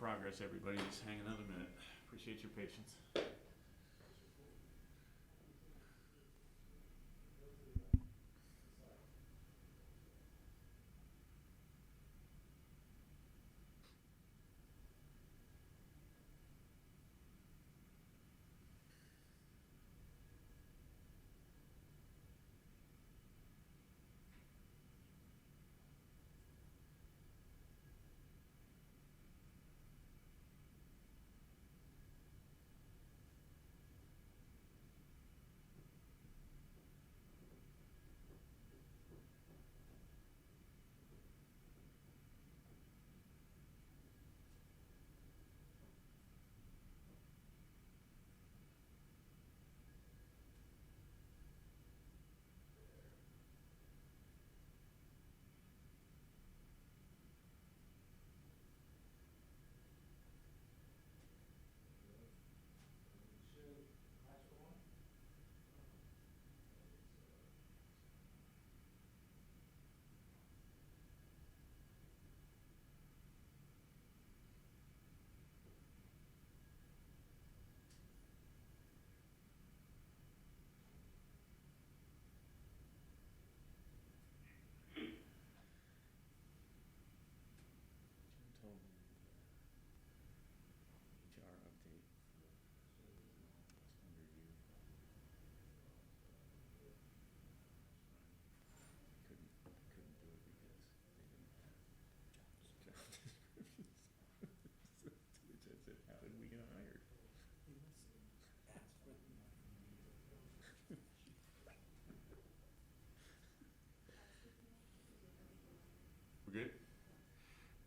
progress, everybody. Just hang another minute. Appreciate your patience. HR update. Under you. Couldn't do it because they didn't have job descriptions. Which I said, how did we get hired? We're good?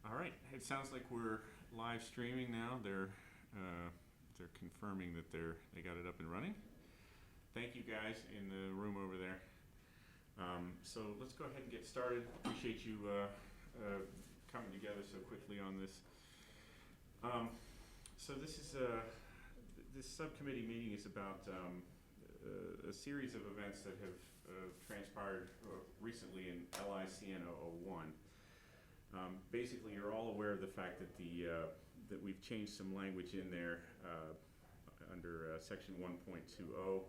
All right. It sounds like we're live streaming now. They're confirming that they got it up and running. Thank you guys in the room over there. So let's go ahead and get started. Appreciate you coming together so quickly on this. So this is this subcommittee meeting is about a series of events that have transpired recently in LICN 001. Basically, you're all aware of the fact that that we've changed some language in there under section 1.20.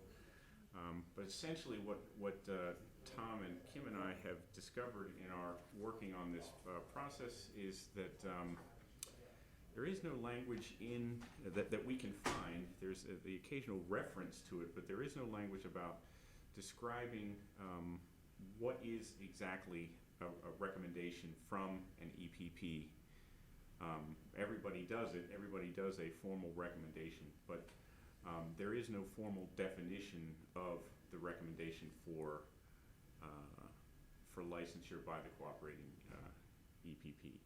But essentially, what Tom and Kim and I have discovered in our working on this process is that there is no language in that we can find. There's the occasional reference to it, but there is no language about describing what is exactly a recommendation from an EPP. Everybody does it. Everybody does a formal recommendation, but there is no formal definition of the recommendation for licensure by the cooperating EPP.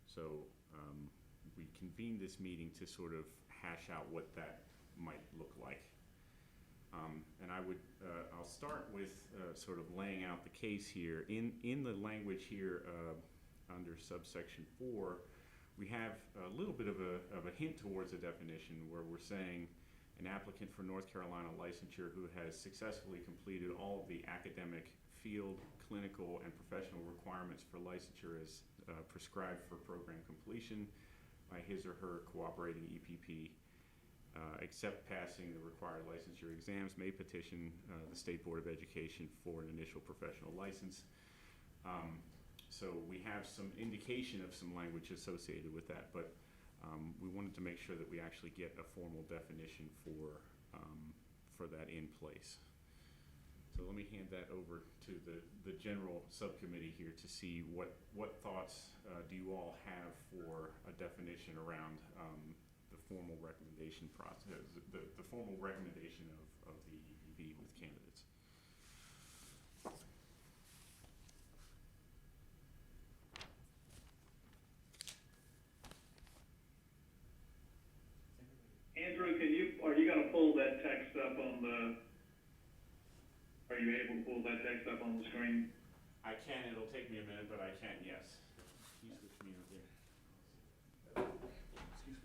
So we convened this meeting to sort of hash out what that might look like. And I'll start with sort of laying out the case here. In the language here under subsection 4, we have a little bit of a hint towards a definition where we're saying an applicant for North Carolina licensure who has successfully completed all of the academic, field, clinical, and professional requirements for licensure as prescribed for program completion by his or her cooperating EPP, except passing the required licensure exams, may petition the State Board of Education for an initial professional license. So we have some indication of some language associated with that, but we wanted to make sure that we actually get a formal definition for that in place. So let me hand that over to the general subcommittee here to see what thoughts do you all have for a definition around the formal recommendation process, the formal recommendation of the EPP with candidates. Andrew, are you going to pull that text up are you able to pull that text up on the screen? I can, it'll take me a minute, but I can, yes. Can you switch me out there? Excuse me.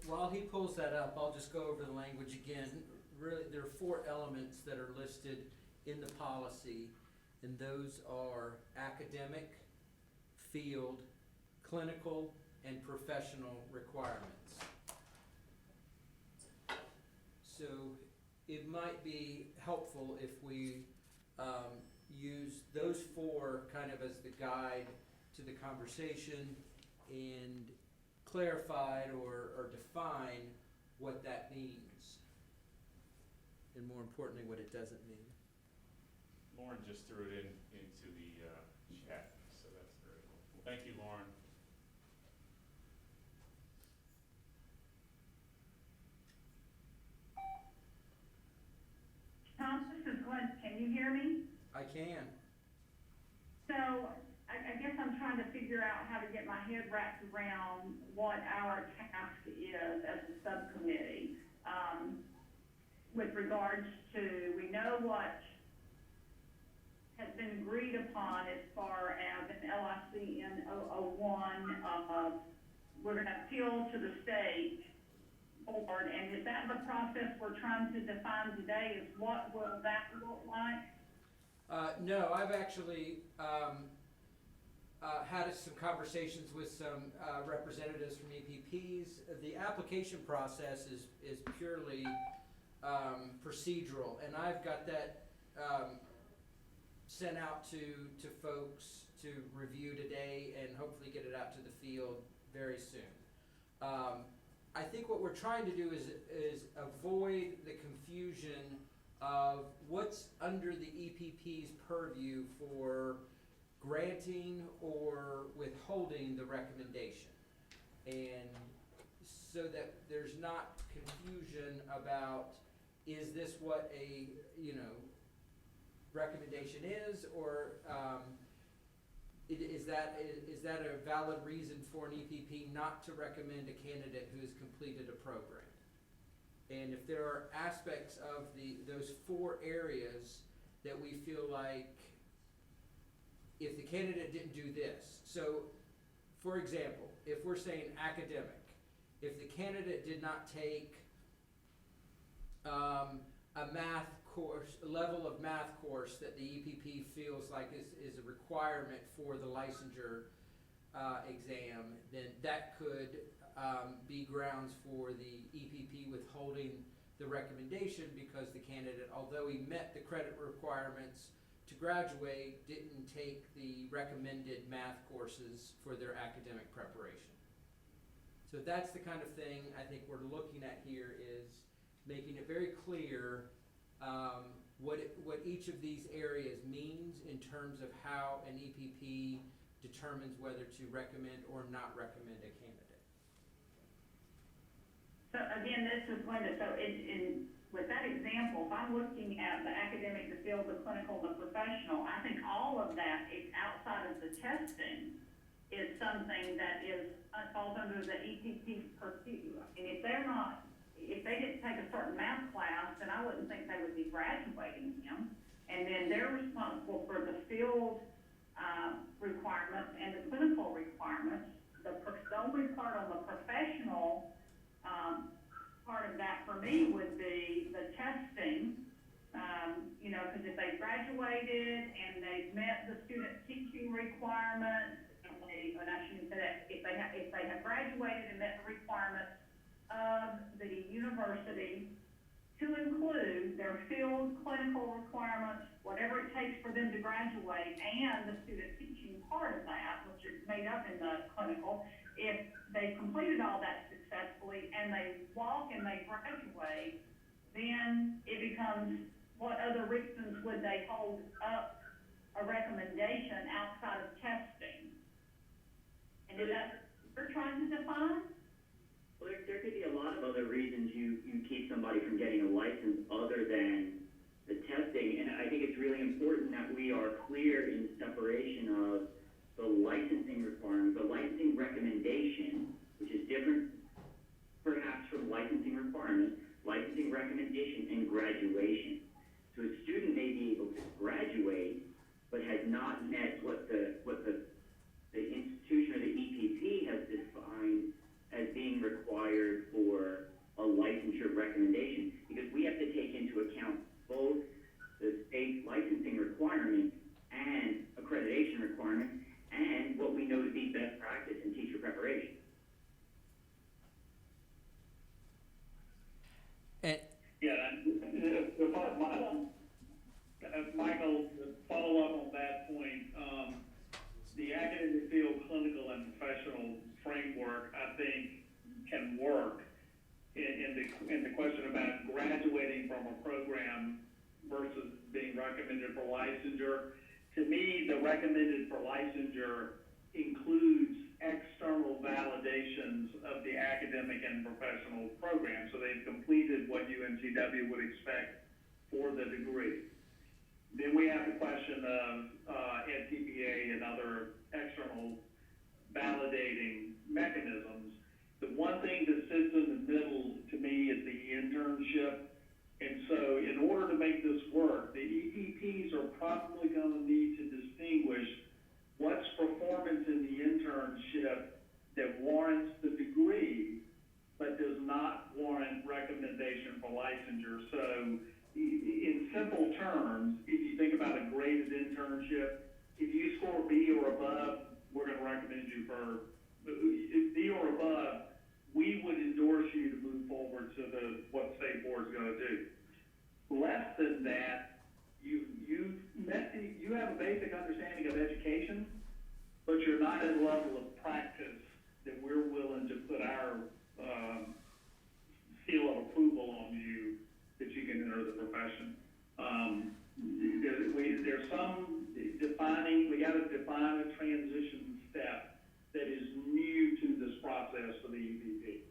while he pulls that up, I'll just go over the language again. Really, there are 4 elements that are listed in the policy, and those are academic, field, clinical, and professional requirements. So it might be helpful if we use those 4 kind of as the guide to the conversation and clarified or define what that means, and more importantly, what it doesn't mean. Lauren just threw it into the chat, so that's very helpful. Thank you, Lauren. Tom, this is Glenn. Can you hear me? I can. So I guess I'm trying to figure out how to get my head wrapped around what our task is as a subcommittee. With regards to, we know what has been agreed upon as far as an LICN 001, we're going to appeal to the state board, and is that the process we're trying to define today? Is what will that look like? No, I've actually had some conversations with some representatives from EPPs. The application process is purely procedural, and I've got that sent out to folks to review today and hopefully get it out to the field very soon. I think what we're trying to do is avoid the confusion of what's under the EPP's purview for granting or withholding the recommendation. And so that there's not confusion about, is this what a, recommendation is, or is that a valid reason for an EPP not to recommend a candidate who has completed a program? And if there are aspects of those 4 areas that we feel like, if the candidate didn't do this, so for example, if we're saying academic, if the candidate did not take a math course, a level of math course that the EPP feels like is a requirement for the licensure exam, then that could be grounds for the EPP withholding the recommendation, because the candidate, although he met the credit requirements to graduate, didn't take the recommended math courses for their academic preparation. So that's the kind of thing I think we're looking at here, is making it very clear what each of these areas means in terms of how an EPP determines whether to recommend or not recommend a candidate. So again, this is Linda. So with that example, if I'm looking at the academic, the field, the clinical, the professional, I think all of that is outside of the testing is something that falls under the EPP's purview. And if they didn't take a certain math class, then I wouldn't think they would be graduating them. And then they're responsible for the field requirements and the clinical requirements. The only part on the professional part of that for me would be the testing, because if they graduated and they've met the student teaching requirements, and I shouldn't say that, if they have graduated and met the requirements of the university to include their field clinical requirements, whatever it takes for them to graduate, and the student teaching part of that, which is made up in the clinical, if they've completed all that successfully and they walk and they graduate, then it becomes, what other reasons would they hold up a recommendation outside of testing? And is that what we're trying to define? Well, there could be a lot of other reasons you keep somebody from getting a license other than the testing, and I think it's really important that we are clear in separation of the licensing requirement, the licensing recommendation, which is different perhaps from licensing requirement, licensing recommendation, and graduation. So a student may be able to graduate, but has not met what the institution or the EPP has defined as being required for question about graduating from a program versus being recommended for licensure. To me, the recommended for licensure includes external validations of the academic and professional program. So they've completed what UNCW would expect for the degree. Then we have the question of EdTPA and other external validating mechanisms. The one thing that sits in the middle to me is the internship. And so in order to make this work, the EPPs are probably going to need to distinguish what's performance in the internship that warrants the degree, but does not warrant recommendation for licensure. So in simple terms, if you think about a graded internship, if you score B or above, we're going to recommend you for B or above. We would endorse you to move forward to what state board's going to do. Less than that, you have a basic understanding of education, but you're not at a level of practice that we're willing to put our seal of approval on you that you can enter the profession. There's some defining, we got to define a transition step that is new to this process for the EPP.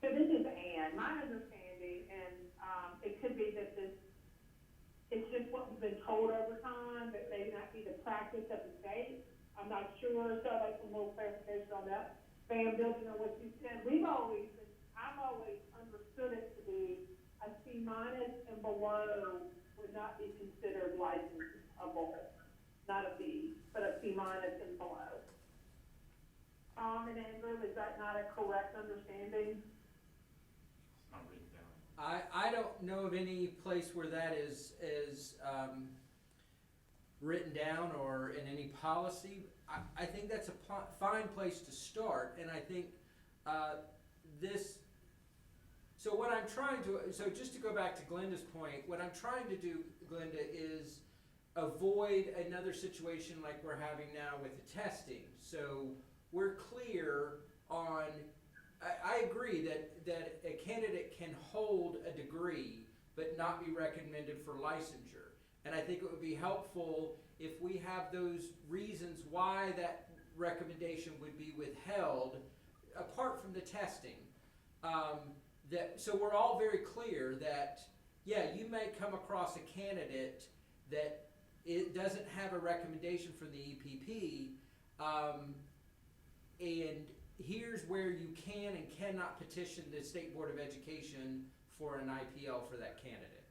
So this is Ann. My understanding, and it could be that it's just what we've been told over time, that may not be the practice of the state. I'm not sure, so I'd like some more clarification on that. Bam, building on what you said, I've always understood it to be a C- and below would not be considered licensable. Not a B, but a C- and below. Tom and Andrew, is that not a correct understanding? Not written down. I don't know of any place where that is written down or in any policy. I think that's a fine place to start, and I think so what I'm trying to, so just to go back to Glenda's point, what I'm trying to do, Glenda, is avoid another situation like we're having now with the testing. So we're clear on, I agree that a candidate can hold a degree but not be recommended for licensure. And I think it would be helpful if we have those reasons why that recommendation would be withheld, apart from the testing. So we're all very clear that, yeah, you may come across a candidate that it doesn't have a recommendation from the EPP, and here's where you can and cannot petition the State Board of Education for an IPL for that candidate.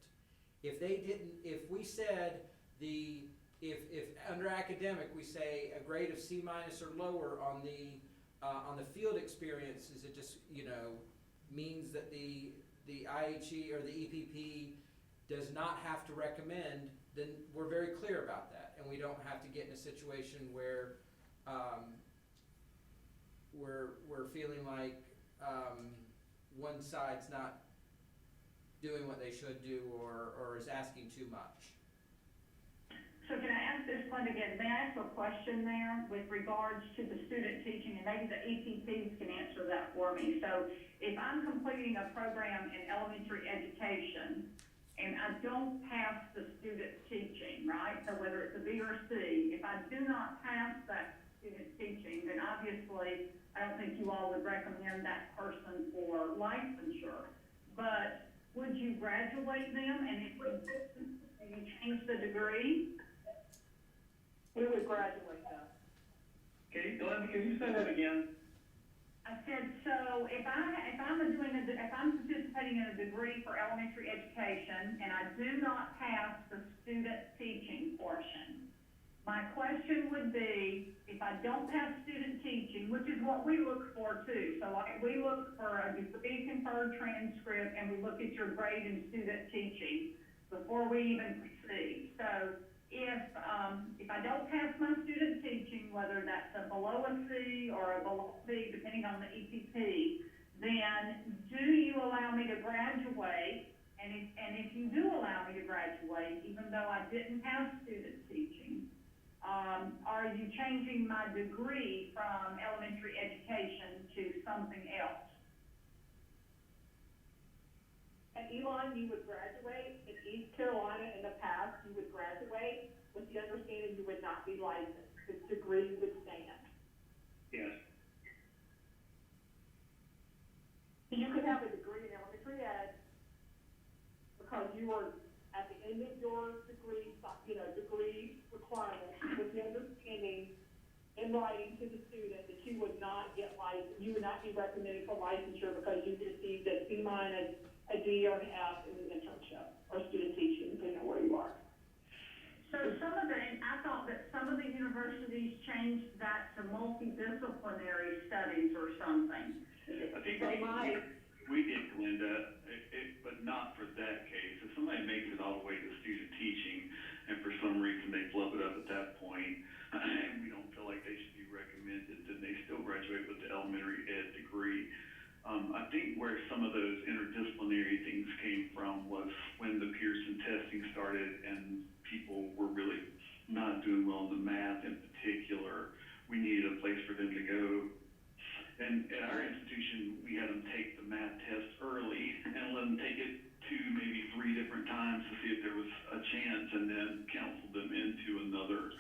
If we said if under academic we say a grade of C- or lower on the field experiences, it just means that the IHE or the EPP does not have to recommend, then we're very clear about that, and we don't have to get in a situation where we're feeling like one side's not doing what they should do or is asking too much. So can I ask this one again? May I ask a question there with regards to the student teaching, and maybe the EPPs can answer that for me. So if I'm completing a program in elementary education and I don't pass the student teaching, right? So whether it's a B or C, if I do not pass that student teaching, then obviously I don't think you all would recommend that person for licensure. But would you graduate them, and if you change the degree? We would graduate them. Okay, Glenn, can you say that again? I said, so if I'm participating in a degree for elementary education and I do not pass the student teaching portion, my question would be, if I don't pass student teaching, which is what we look for too, so we look for a degree conferred transcript and we look at your grade in student teaching before we even proceed. So if I don't pass my student teaching, whether that's a below a C or a below B, depending on the EPP, then do you allow me to graduate? And if you do allow me to graduate, even though I didn't have student teaching, are you changing my degree from elementary education to something else? Elon, you would graduate. In East Carolina, in the past, you would graduate with the understanding you would not be licensed. The degree would stand. Yes. You could have a degree in elementary ed because you were at the end of your degree, degree requirement with the understanding in writing to the student that you would not get licensed, you would not be recommended for licensure because you received a C-, a D, or an F in the internship or student teaching, depending on where you are. So I thought that some of the universities changed that to multidisciplinary studies or something. I think They might. we did, Glenda, but not for that case. If somebody makes it all the way to student teaching, and for some reason they flub it up at that point, and we don't feel like they should be recommended, then they still graduate with the elementary ed degree. I think where some of those interdisciplinary things came from was when the Pearson testing started and people were really not doing well in the math in particular. We needed a place for them to go. And at our institution, we had them take the math test early and let them take it 2, maybe 3 different times to see if there was a chance, and then counsel them into another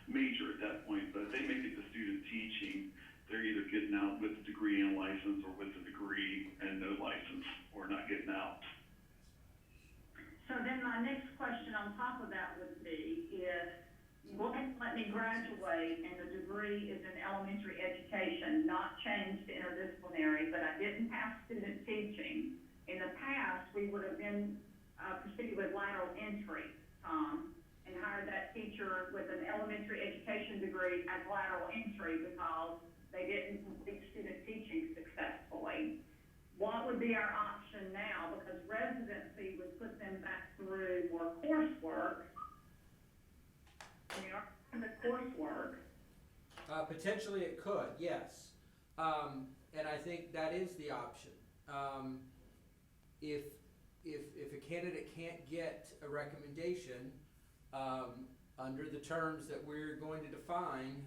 major at that point. But if they make it to student teaching, they're either getting out with a degree and a license, or with a degree and no license, or not getting out. So then my next question on top of that would be, if you won't let me graduate and the degree is in elementary education, not changed to interdisciplinary, but I didn't pass student teaching, in the past, we would have been proceeded with lateral entry, and hired that teacher with an elementary education degree as lateral entry because they didn't complete student teaching successfully. What would be our option now? Because residency would put them back through more coursework. And the coursework. Potentially it could, yes. And I think that is the option. If a candidate can't get a recommendation, under the terms that we're going to define,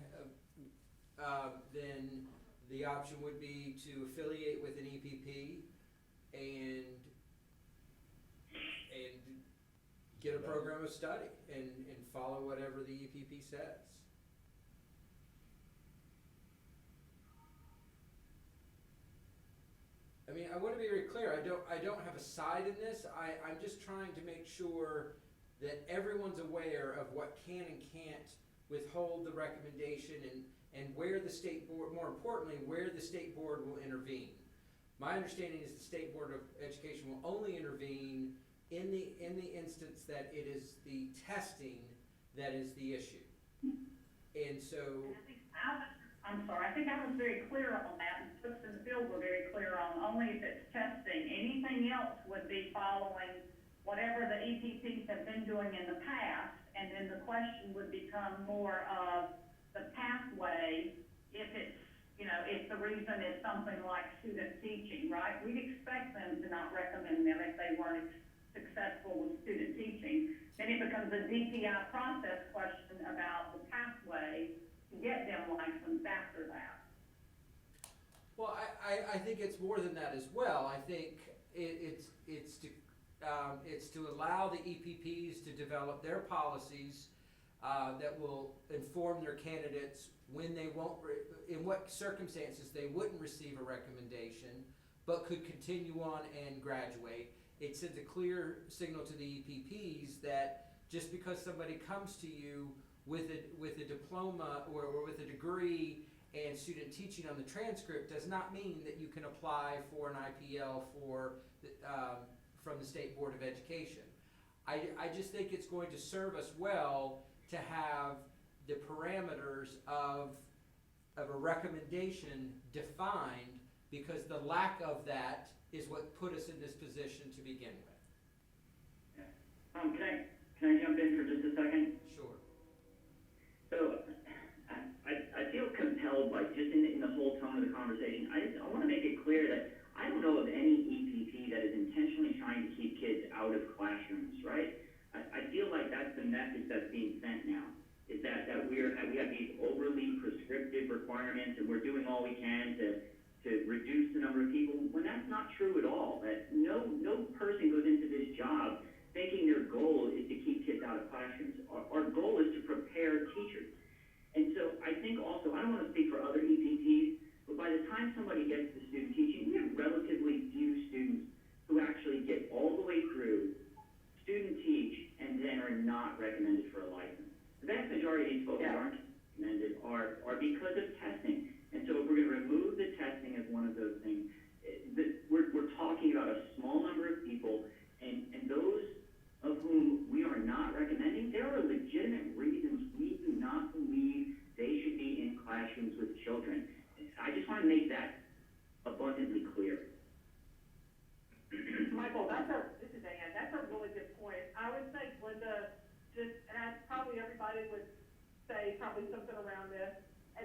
then the option would be to affiliate with an EPP and get a program of study and follow whatever the EPP says. I mean, I want to be very clear. I don't have a side in this. I'm just trying to make sure that everyone's aware of what can and can't withhold the recommendation, and where the state board, more importantly, where the state board will intervene. My understanding is the State Board of Education will only intervene in the instance that it is the testing that is the issue. And so, I think I was very clear on that, and folks in the field were very clear on only if it's testing. Anything else would be following whatever the EPPs have been doing in the past, and then the question would become more of the pathway if it's, if the reason is something like student teaching, right? We'd expect them to not recommend them if they weren't successful with student teaching. Then it becomes a DPI process question about the pathway to get them licensed after that. well, I think it's more than that as well. I think it's to allow the EPPs to develop their policies that will inform their candidates when they won't, in what circumstances they wouldn't receive a recommendation, but could continue on and graduate. It sends a clear signal to the EPPs that just because somebody comes to you with a diploma or with a degree and student teaching on the transcript does not mean that you can apply for an IPL from the State Board of Education. I just think it's going to serve us well to have the parameters of a recommendation defined, because the lack of that is what put us in this position to begin with. Can I jump in for just a second? Sure. So, I feel compelled, like, just in the whole tone of the conversation, I want to make it clear that I don't know of any EPP that is intentionally trying to keep kids out of classrooms, right? I feel like that's the message that's being sent now, is that we have these overly prescriptive requirements, and we're doing all we can to reduce the number of people, when that's not true at all. That no person goes into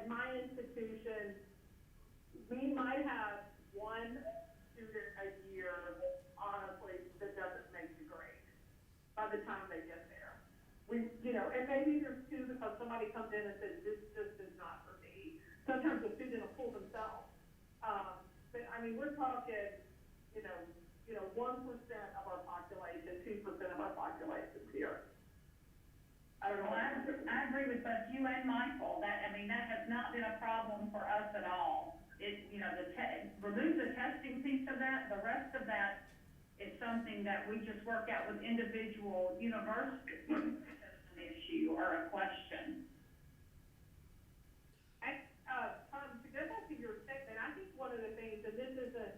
at my institution, we might have one student a year, honestly, that doesn't make the grade by the time they get there. And maybe there's two because somebody comes in and says, this just is not for me. Sometimes the student will pull themselves. But I mean, we're talking, 1% of our population, 2% of our population here. I don't know. Well, I agree with both you and Michael, that has not been a problem for us at all. Remove the testing piece of that, the rest of that is something that we just work out with individual universities, an issue or a question. Tom, to go back to your statement, I think one of the things, and this isn't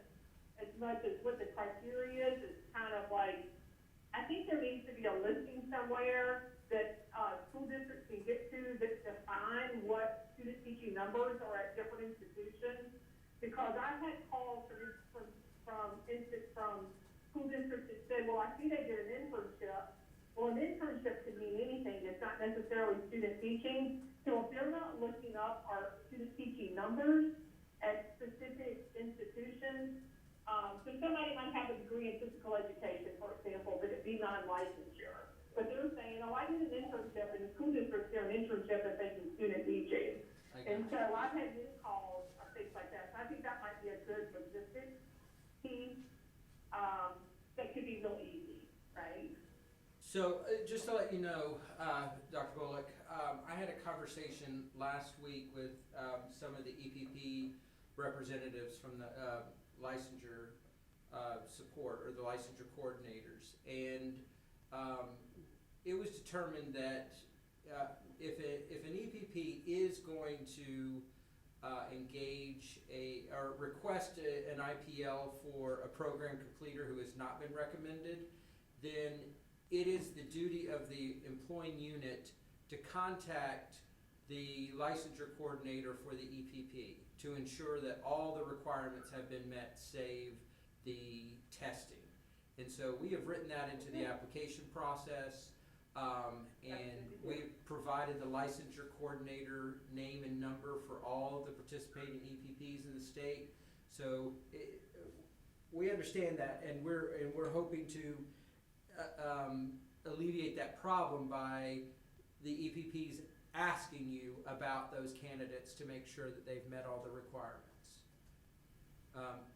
as much as what the criteria is, it's kind of like, I think there needs to be a listing somewhere that school districts can get to that define what student teaching numbers are at different institutions. Because I've had calls from school districts that said, well, I see they did an internship. Well, an internship could mean anything. It's not necessarily student teaching. So if they're not looking up our student teaching numbers at specific institutions, so somebody might have a degree in physical education, for example, but it be non-licensure. But they're saying, oh, I did an internship, and the school districts do an internship if they do student teaching. And so I've had new calls or things like that. So I think that might be a good logistics piece that could be real easy, right? So just to let you know, Dr. Bullock, I had a conversation last week with some of the EPP representatives from the licensure support, or the licensure coordinators, and it was determined that if an EPP is going to engage or request an IPL for a program completer who has not been recommended, then it is the duty of the employing unit to contact the licensure coordinator for the EPP to ensure that all the requirements have been met, save the testing. And so we have written that into the application process, and we've provided the licensure coordinator name and number for all of the participating EPPs in the state. So we understand that, and we're hoping to alleviate that problem by the EPPs asking you about those candidates to make sure that they've met all the requirements.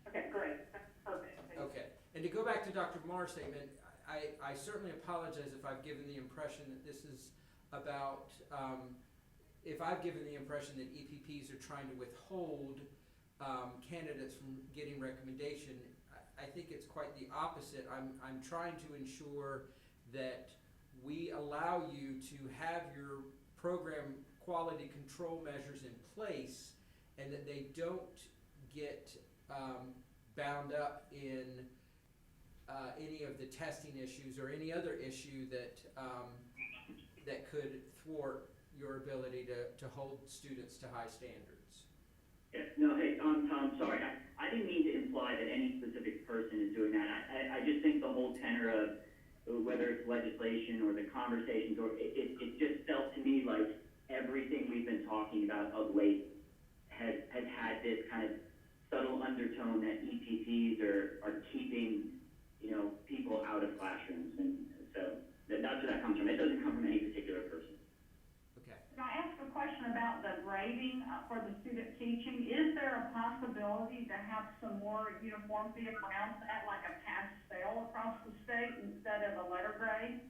Okay, great. That's perfect. Okay, and to go back to Dr. Marr's statement, I certainly apologize if I've given the impression that this is about, if I've given the impression that EPPs are trying to withhold candidates from getting recommendation. I think it's quite the opposite. I'm trying to ensure that we allow you to have your program quality control measures in place, and that they don't get bound up in any of the testing issues or any other issue that could thwart your ability to hold students to high standards. Yeah, no, hey, Tom, sorry, I didn't mean to imply that any specific person is doing that. I just think the whole tenor of whether it's legislation or the conversations, or it just felt to me like everything we've been talking about of late has had this kind of subtle undertone that EPPs are keeping, people out of classrooms, and so that's where that comes from. It doesn't come from any particular person. Okay. Can I ask a question about the grading for the student teaching? Is there a possibility to have some more uniformity around that, like a pass-fail across the state instead of a letter grade?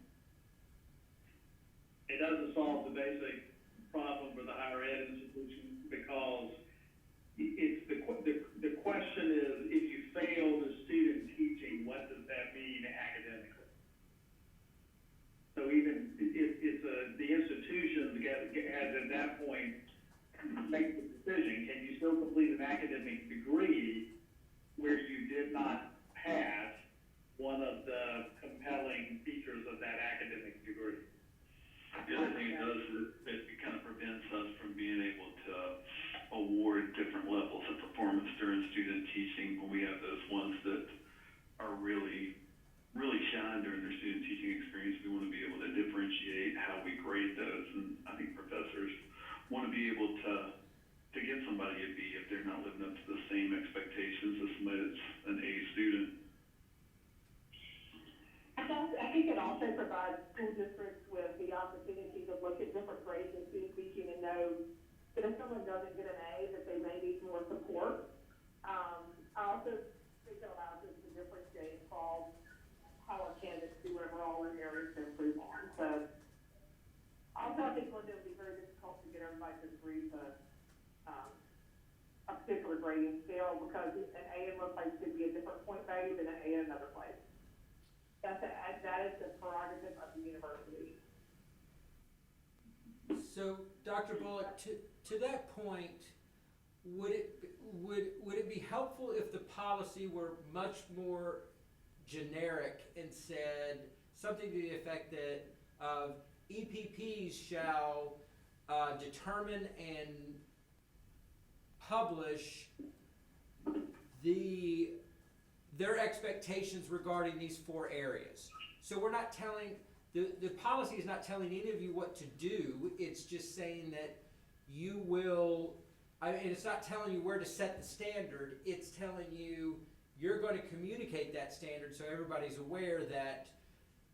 It doesn't solve the basic problem for the higher ed institution, because it's the question is, if you fail the student teaching, what does that mean academically? So even if the institution has at that point make the decision, can you still complete an academic degree where you did not pass one of the compelling features of that academic degree? The other thing it does is it kind of prevents us from being able to award different levels of performance during student teaching when we have those ones that are really shine during their student teaching experience. We want to be able to differentiate how we grade those, and I think professors want to be able to to get somebody a B if they're not living up to the same expectations as somebody that's an A student. I think it also provides school districts with the opportunity to look at different grades in student teaching and know that if someone doesn't get an A, that they may need more support. I also think it allows us to differentiate across how our candidates do whatever all in areas to improve on. So, also I think Linda, it would be very difficult to get everybody to agree to a particular grading scale because an A in one place could be a different point value than an A in another place. That is the prerogative of the university. So, Dr. Bullock, to that point, would it be helpful if the policy were much more generic and said something to the effect that EPPs shall determine and publish their expectations regarding these 4 areas? So we're not telling, the policy is not telling any of you what to do, it's just saying that you will, and it's not telling you where to set the standard, it's telling you you're going to communicate that standard so everybody's aware that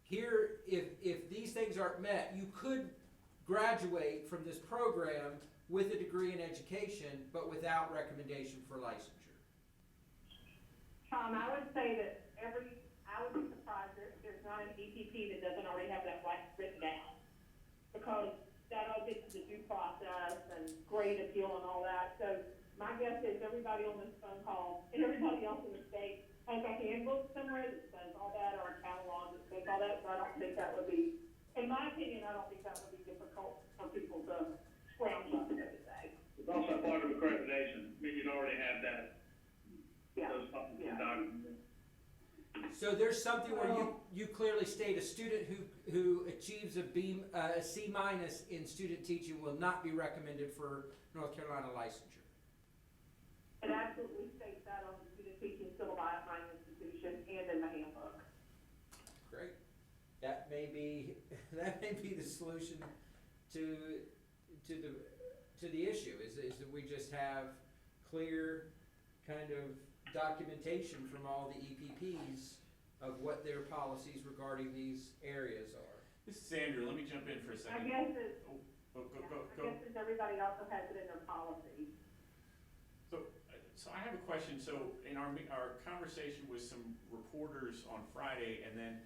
here, if these things aren't met, you could graduate from this program with a degree in education, but without recommendation for licensure. Tom, I would say that I would be surprised if there's not an EPP that doesn't already have that right written down. Because that all gets to the due process and grade appeal and all that. So my guess is everybody on this phone call and everybody else in the state has a handbook somewhere that says all that or a catalog that says all that. So I don't think that would be, in my opinion, I don't think that would be difficult for people to scrounge up, so to say. It's also part of accreditation. I mean, you'd already have that. Yeah. Those documents. So there's something where you clearly state a student who achieves a C minus in student teaching will not be recommended for North Carolina licensure. It absolutely states that on the student teaching syllabi at my institution and in the handbook. Great. That may be the solution to the issue is that we just have clear kind of documentation from all the EPPs of what their policies regarding these areas are. This is Andrew, let me jump in for a I second. guess it's, Go. I guess since everybody also has it in their policy. So I have a question. So in our conversation with some reporters on Friday, and then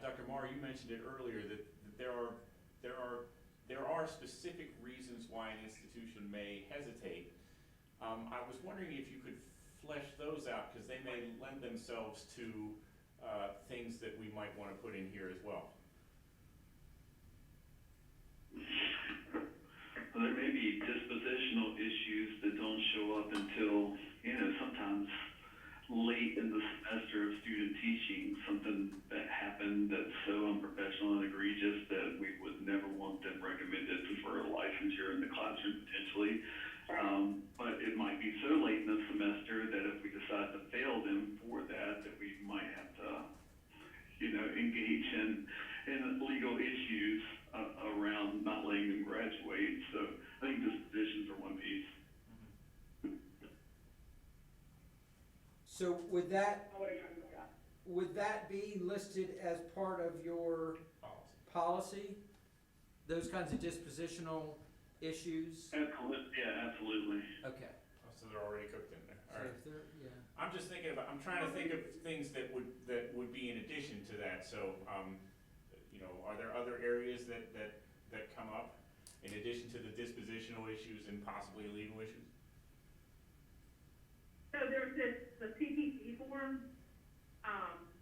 Dr. Marr, you mentioned it earlier that there are specific reasons why an institution may hesitate. I was wondering if you could flesh those out because they may lend themselves to things that we might want to put in here as well. Well, there may be dispositional issues that don't show up until, sometimes late in the semester of student teaching, something that happened that's so unprofessional and egregious that we would never want them recommended for a licensure in the classroom potentially. But it might be so late in the semester that if we decide to fail them for that we might have to, engage in legal issues around not letting them graduate. So I think dispositions are one piece. So would that I would agree with that. would that be listed as part of your policy? Those kinds of dispositional issues? Absolutely, yeah, absolutely. Okay. Oh, so they're already cooked in there. All So right. if they're, yeah. I'm just thinking about. I'm trying to think of things that would be in addition to that. So, are there other areas that come up in addition to the dispositional issues and possibly legal issues? So there's the CPC form,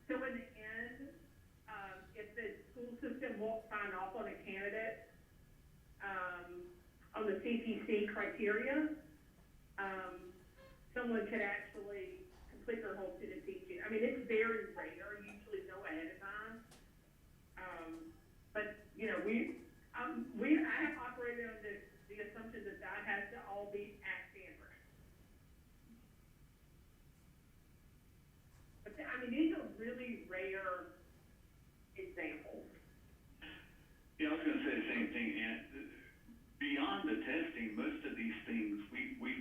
so in the end, if the school system won't sign off on a candidate, on the CPC criteria, someone could actually complete their whole student teaching. I mean, it's very rare, usually know ahead of time. But, I have operated on the assumption that has to all be at standard. But, these are really rare examples. Yeah, I was going to say the same thing, and beyond the testing, most of these things we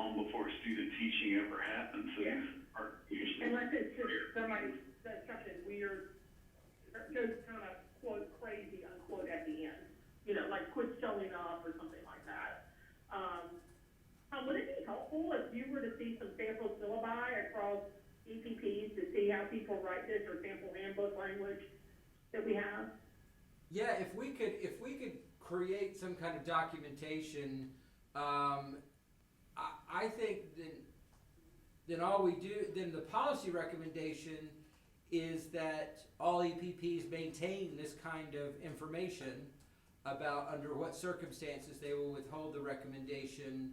long before student teaching ever happens, so Yeah. these are usually. Unless it's just somebody says something weird, or goes kind of quote crazy, unquote, at the end. You know, like quit showing up or something like that. Would it be helpful if you were to see some sample syllabi across EPPs to see how people write this, or sample handbook language that we have? Yeah, if we could create some kind of documentation, I think then all we do, then the policy recommendation is that all EPPs maintain this kind of information about under what circumstances they will withhold the recommendation,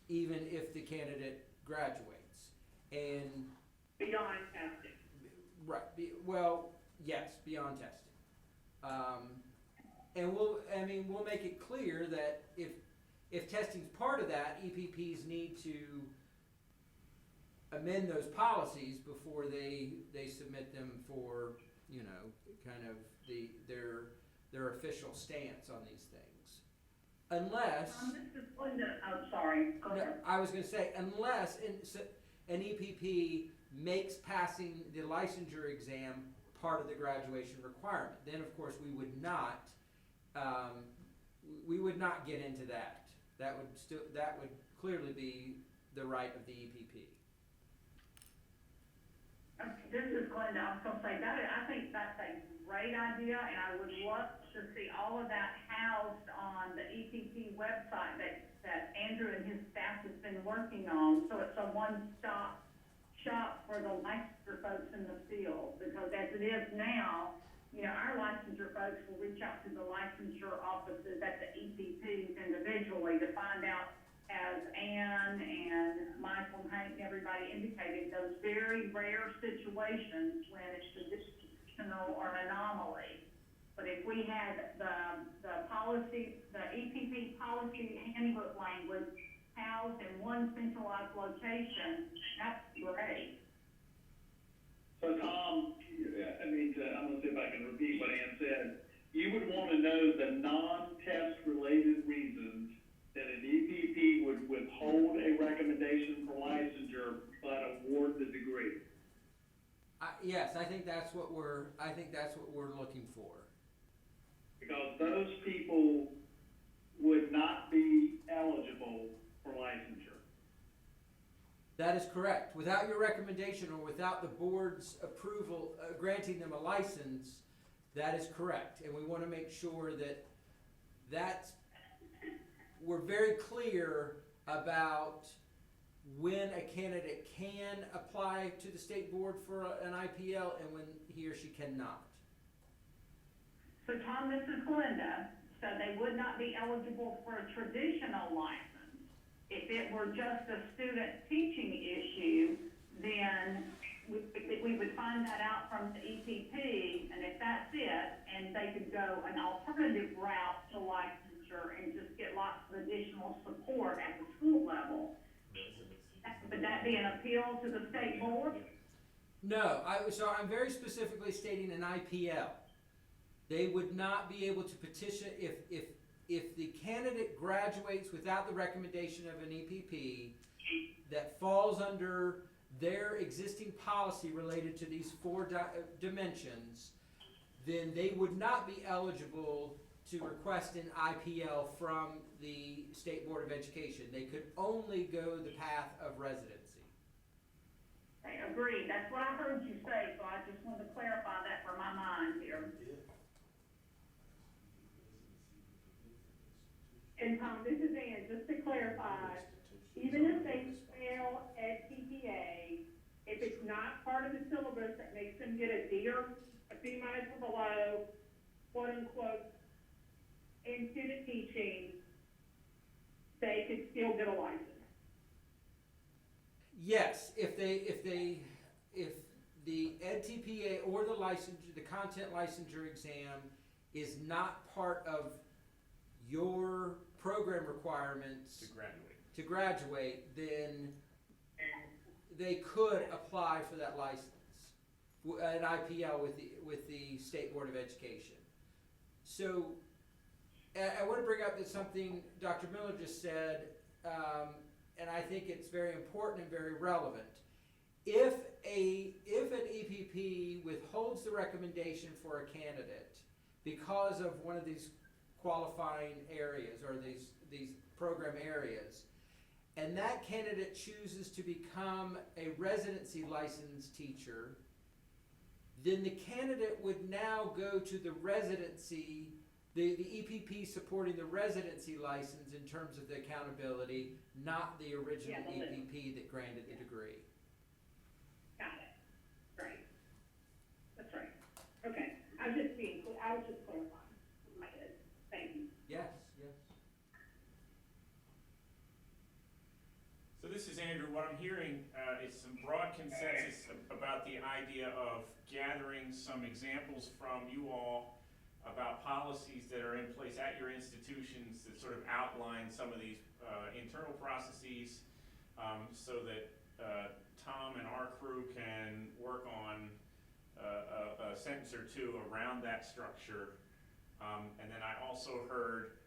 even if the candidate graduates. And Beyond testing. right, well, yes, beyond testing. And we'll make it clear that if testing's part of that, EPPs need to amend those policies before they submit them for, you know, kind of their official stance on these things. Unless, This is Linda, I'm sorry, go no, ahead. I was gonna say, unless an EPP makes passing the licensure exam part of the graduation requirement, then of course we would not get into that. That would clearly be the right of the EPP. This is Glenda, I was gonna say, I think that's a great idea, and I would love to see all of that housed on the EPP website that Andrew and his staff has been working on, so it's a one-stop shop for the licensure folks in the field, because as it is now, you know, our licensure folks will reach out to the licensure offices at the EPPs individually to find out, as Ann and Michael and Hank and everybody indicated, those very rare situations when it's a dispositional or an anomaly. But if we had the policy, the EPP policy handbook language housed in one centralized location, that's great. So Tom, I'm gonna see if I can repeat what Ann said. You would wanna know the non-test related reasons that an EPP would withhold a recommendation for licensure but award the degree. Yes, I think that's what we're looking for. Because those people would not be eligible for licensure. That is correct. Without your recommendation or without the board's approval, granting them a license, that is correct. And we want to make sure that we're very clear about when a candidate can apply to the state board for an IPL and when he or she cannot. So Tom, this is Glenda, so they would not be eligible for a traditional license. If it were just a student teaching issue, then we would find that out from the EPP, and if that's it, and they could go an alternative route to licensure and just get lots of additional support at the school level. Would that be an appeal to the state board? No, I'm very specifically stating an IPL. They would not be able to petition if the candidate graduates without the recommendation of an EPP that falls under their existing policy related to these four dimensions, then they would not be eligible to request an IPL from the State Board of Education. They could only go the path of residency. Okay, agreed. That's what I heard you say, so I just wanted to clarify that for my mind here. And Tom, this is Ann, just to clarify, even if they fail at TPA, if it's not part of the syllabus that makes them get a D or a B minus or below, quote unquote, in student teaching, they could still get a license. Yes, if the EdTPA or the content licensure exam is not part of your program requirements to graduate, then they could apply for that license, an IPL with the State Board of Education. So, I want to bring up that something Dr. Miller just said, and I think it's very important and very relevant. If an EPP withholds the recommendation for a candidate because of one of these qualifying areas or these program areas, and that candidate chooses to become a residency licensed teacher, then the candidate would now go to the residency, the EPP supporting the residency license in terms of the accountability, not the original EPP that granted the degree. Got it. Right. That's right. Okay. I was just clarifying in my head. Thank you. Yes, yes. So this is Andrew. What I'm hearing is some broad consensus about the idea of gathering some examples from you all about policies that are in place at your institutions that sort of outline some of these internal processes, so that Tom and our crew can work on a sentence or two around that structure. And then I also heard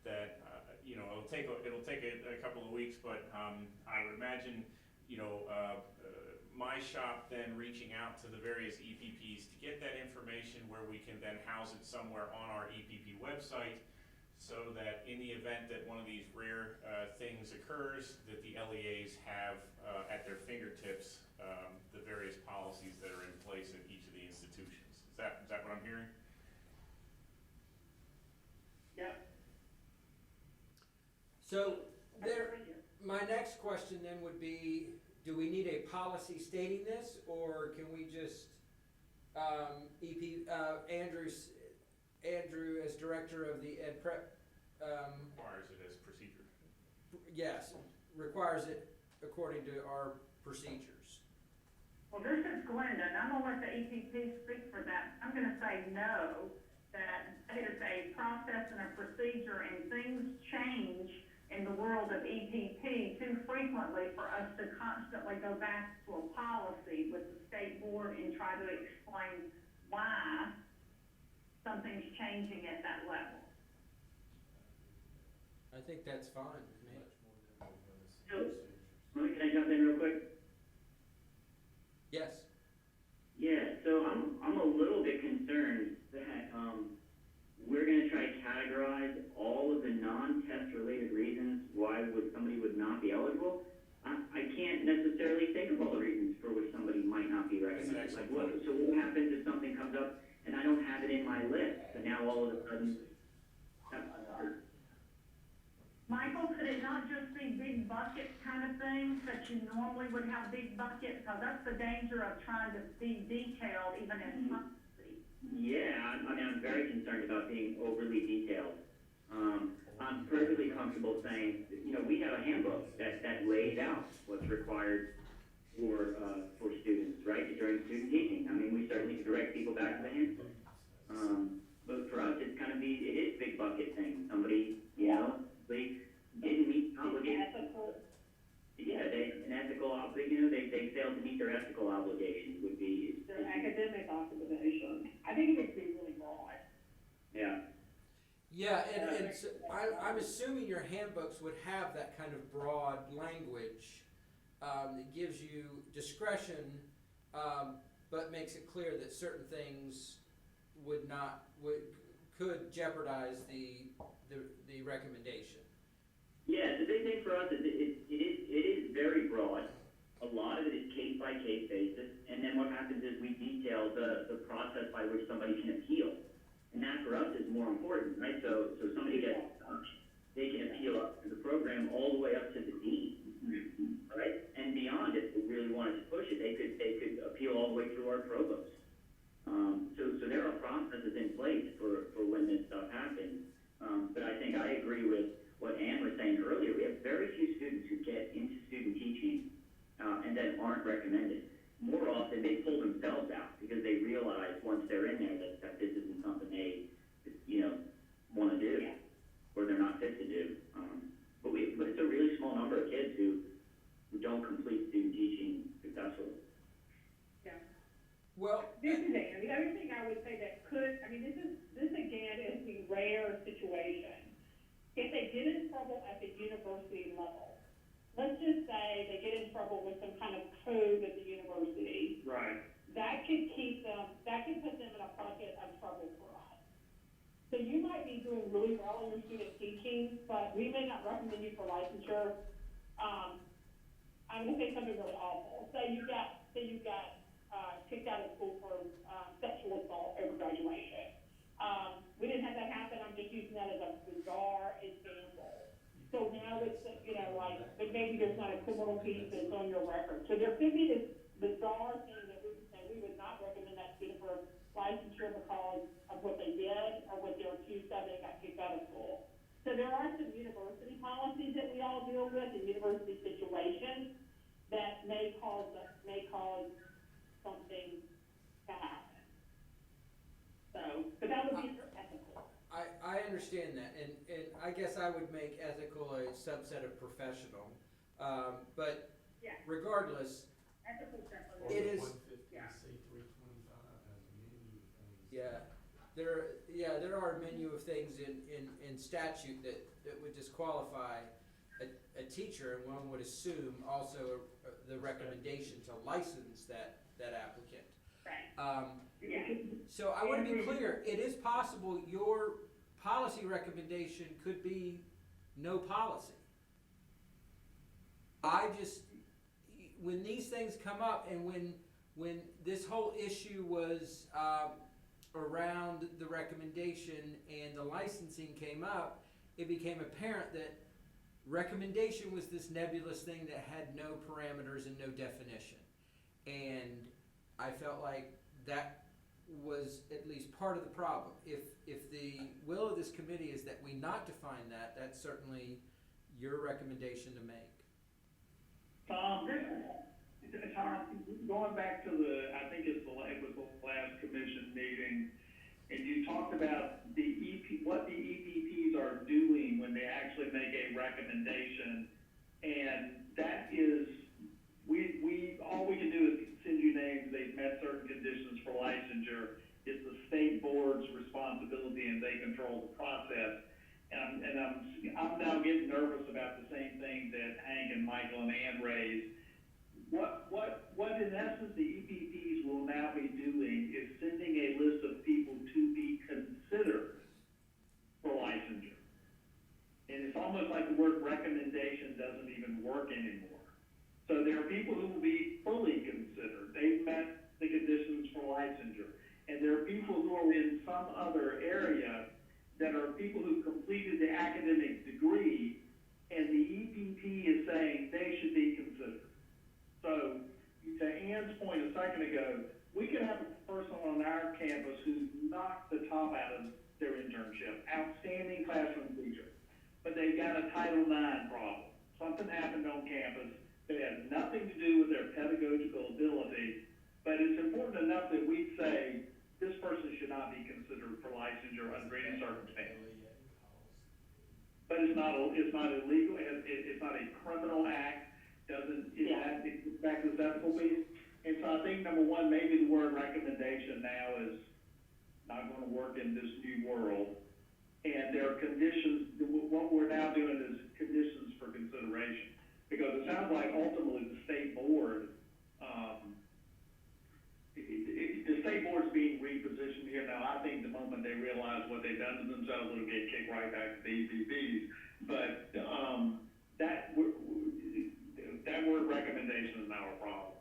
that it'll take a couple of weeks, but I would imagine my shop then reaching out to the various EPPs to get that information where we can then house it somewhere on our EPP website, so that in the event that one of these rare things occurs, that the LEAs have at their fingertips the various policies that are in place at each of the institutions. Is that what I'm hearing? Yeah. So my next question then would be, do we need a policy stating this, or can we just, Andrew as director of the Ed Prep, Requires it as procedure. yes, requires it according to our procedures. Well, this is Glenda, and I'm gonna let the EPP speak for that. I'm gonna say no, that it is a process and a procedure, and things change in the world of EPP too frequently for us to constantly go back to a policy with the state board and try to explain why something's changing at that level. I think that's fine with me. So, can I jump in real quick? Yes. Yeah, so I'm a little bit concerned that we're going to try to categorize all of the non-test related reasons why somebody would not be eligible. I can't necessarily think of all the reasons for which somebody might not be recommended. Like, what happens if something comes up and I don't have it in my list, and now all of a sudden, Michael, could it not just be big bucket kind of things that you normally would have big bucket? Because that's the danger of trying to be detailed even in policy. Yeah, I'm very concerned about being overly detailed. I'm perfectly comfortable saying, we have a handbook that lays out what's required for students, right, during student teaching. I mean, we certainly could direct people back to the handbook. But for us, it is big bucket things. Somebody, they didn't meet obligations. Yeah, an ethical obligation, they failed to meet their ethical obligations would be. Their academic obligation. I think it would be really broad. Yeah. Yeah, and so I'm assuming your handbooks would have that kind of broad language that gives you discretion, but makes it clear that certain things could jeopardize the recommendation. Yeah, the big thing for us is it is very broad. A lot of it is case by case basis, and then what happens is we detail the process by which somebody can appeal, and that for us is more important, right? So somebody gets they can appeal up to the program all the way up to the dean, right? And beyond, if we really wanted to push it, they could appeal all the way through our provost. So there are processes in place for when this stuff happens. But I think I agree with what Ann was saying earlier. We have very few students who get into student teaching and then aren't recommended. More often, they pull themselves out because they realize once they're in there that this isn't something they, want to do, or they're not fit to do. But it's a really small number of kids who don't complete student teaching successfully. Yeah. Well, This is Ann. The other thing I would say that this again is the rare situation kind of code at the university, Right. that could put them in a bucket of trouble for us. So you might be doing really well in your student teaching, but we may not recommend you for licensure. I'm gonna say something really awful. Say you got kicked out of school for, sexual assault over graduation. We didn't have that happen, I'm just using that as a bizarre example. So now it's, like, but maybe there's not a criminal piece that's on your record. So there could be this bizarre thing that we would say we would not recommend that student for licensure because of what they did or what they were accused of and got kicked out of school. So there are some university policies that we all deal with in university situations that may cause something to happen. So, but that would be ethical. I understand that, and I guess I would make ethical a subset of professional, but Yeah. regardless, Ethical separate. It is- 150 yeah. C325 has a menu of things. there are a menu of things in statute that would disqualify a teacher, and one would assume also the recommendation to license that applicant. Right. Yeah. So I want to be clear, it is possible your policy recommendation could be no policy. When these things come up and when this whole issue was around the recommendation and the licensing came up, it became apparent that recommendation was this nebulous thing that had no parameters and no definition. And I felt like that was at least part of the problem. If the will of this committee is that we not define that, that's certainly your recommendation to make. Tom, going back to I think it was the last commission meeting, and you talked about what the EPPs are doing when they actually make a recommendation, and that is, all we can do is send you names, they've met certain conditions for licensure. It's the state board's responsibility, and they control the process. And I'm now getting nervous about the same thing that Hank and Michael and Ann raised. What in essence the EPPs will now be doing is sending a list of people to be considered for licensure. And it's almost like the word recommendation doesn't even work anymore. So there are people who will be fully considered. They've met the conditions for licensure. And there are people who are in some other area that are people who completed the academic degree, and the EPP is saying they should be considered. So, to Ann's point a second ago, we could have a person on our campus who knocked the top out of their internship, outstanding classroom teacher, but they've got a Title IX problem. Something happened on campus that has nothing to do with their pedagogical ability, but it's important enough that we say this person should not be considered for licensure under any circumstance. But it's not illegal, it's not a criminal act, it's back to the ethical piece. And so I think, number one, maybe the word recommendation now is not gonna work in this new world. And there are conditions, what we're now doing is conditions for consideration. Because it sounds like ultimately the state board, the state board's being repositioned here now. I think the moment they realize what they've done to themselves, it'll get kicked right back to the EPPs. But that word recommendation is now a problem.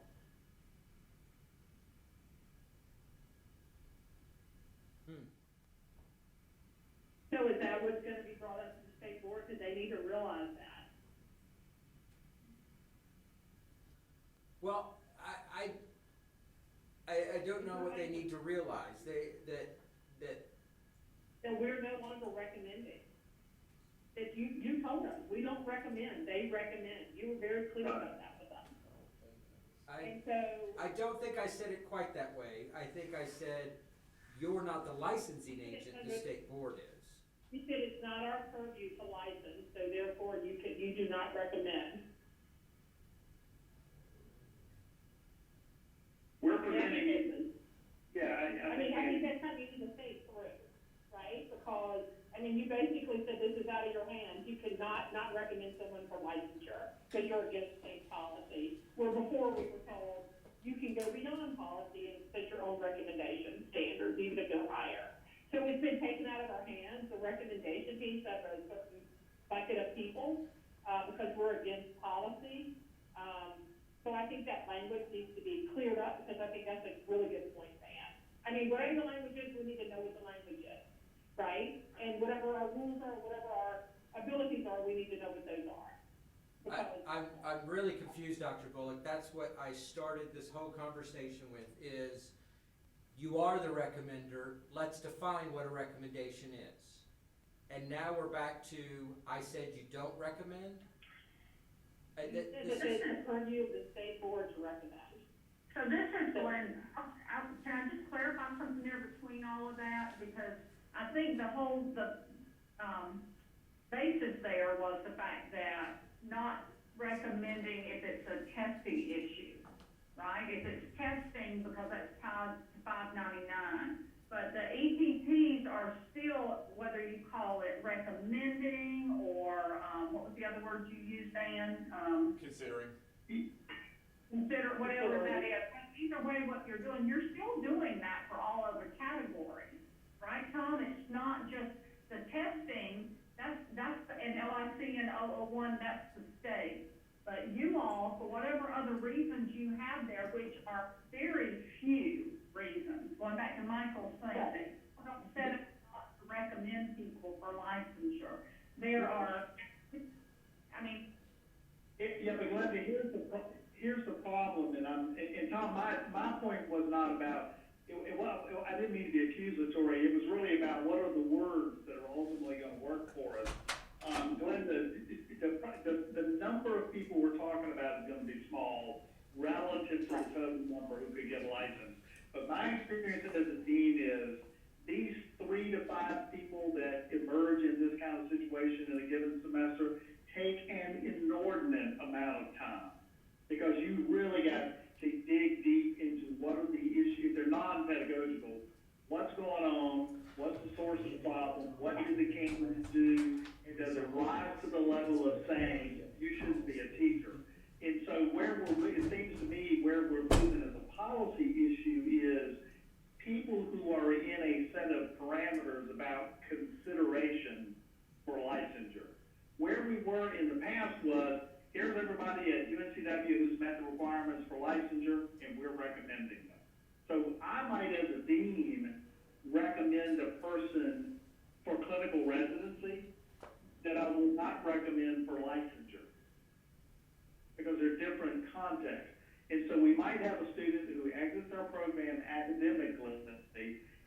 So is that what's gonna be brought up to the state board? Because they need to realize that. Well, I don't know what they need to realize, That we're no longer recommending. That you told us, we don't recommend, they recommend. You were very clear about that with us. And so, I don't think I said it quite that way. I think I said, you're not the licensing agent, the state board is. you said it's not our purview to license, so therefore you do not recommend. We're presenting, yeah, I think that's something you need to think through, right? Because, you basically said this is out of your hands. You could not recommend someone for licensure because you're against state policy. Where before you go beyond policy and set your own recommendation standards, even if they're higher. So it's been taken out of our hands, the recommendation piece of a certain bucket of people, because we're against policy. So I think that language needs to be cleared up, because I think that's a really good point, Dan. I mean, whatever the language is, we need to know what the language is, right? And whatever our rules are, whatever our abilities are, we need to know what those are. I'm really confused, Dr. Bullock. That's what I started this whole conversation with, is you are the recommender. Let's define what a recommendation is. And now we're back to, I said you don't recommend? This is the purview of the state board to recommend. So this is when, can I just clarify something there between all of that? Because I think the basis there was the fact that not recommending if it's a testing issue, right? If it's testing, because that's tied to 599. But the EPPs are still, whether you call it recommending or, what was the other word you used, Dan? Considering. Consider, whatever that is. Either way, what you're doing, you're still doing that for all other categories, right, Tom? It's not just the testing, that's and LIC and 001, that's the state. But you all, for whatever other reasons you have there, which are very few reasons, going back to Michael's saying, don't set it up to recommend people for licensure. There are, I mean. Yeah, but Glenda, here's the problem, and Tom, my point was not about, I didn't mean to be accusatory, it was really about what are the words that are ultimately gonna work for us. Glenda, the number of people we're talking about is gonna be small relative to the total number who could get a license. But my experience as a dean is, these 3 to 5 people that emerge in this kind of situation in a given semester take an inordinate amount of time. Because you really got to dig deep into what are the issues, if they're non-pedagogical, what's going on, what's the source of the problem, what do the candidates do, and does it rise to the level of saying, you shouldn't be a teacher? And so it seems to me where we're moving as a policy issue is people who are in a set of parameters about consideration for licensure. Where we were in the past was, here's everybody at UNCW who's met the requirements for licensure, and we're recommending them. So I might, as a dean, recommend a person for clinical residency that I will not recommend for licensure, because they're different contexts. And so we might have a student who exits our program academically,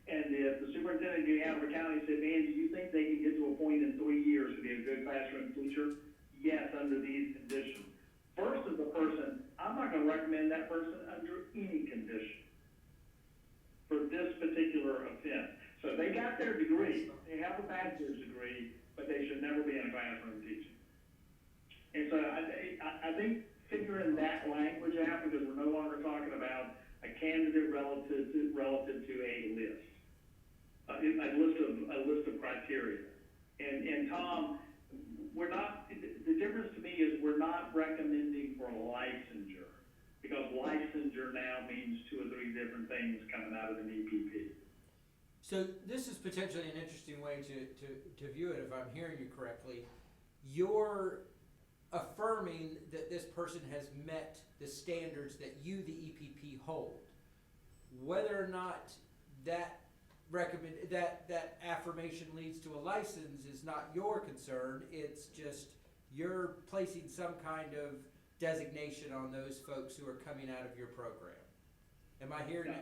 and if the superintendent of Hanover County said, man, do you think they can get to a point in 3 years to be a good classroom teacher? Yes, under these conditions. Versus a person, I'm not gonna recommend that person under any condition for this particular offense. So they got their degree, they have a bachelor's degree, but they should never be in a classroom teaching. And so I think figuring that language out, because we're no longer talking about a candidate relative to a list. A list of criteria. And Tom, the difference to me is we're not recommending for licensure, because licensure now means 2 or 3 different things coming out of an EPP. So this is potentially an interesting way to view it, if I'm hearing you correctly. You're affirming that this person has met the standards that you, the EPP, hold. Whether or not that affirmation leads to a license is not your concern. It's just you're placing some kind of designation on those folks who are coming out of your program. Am I hearing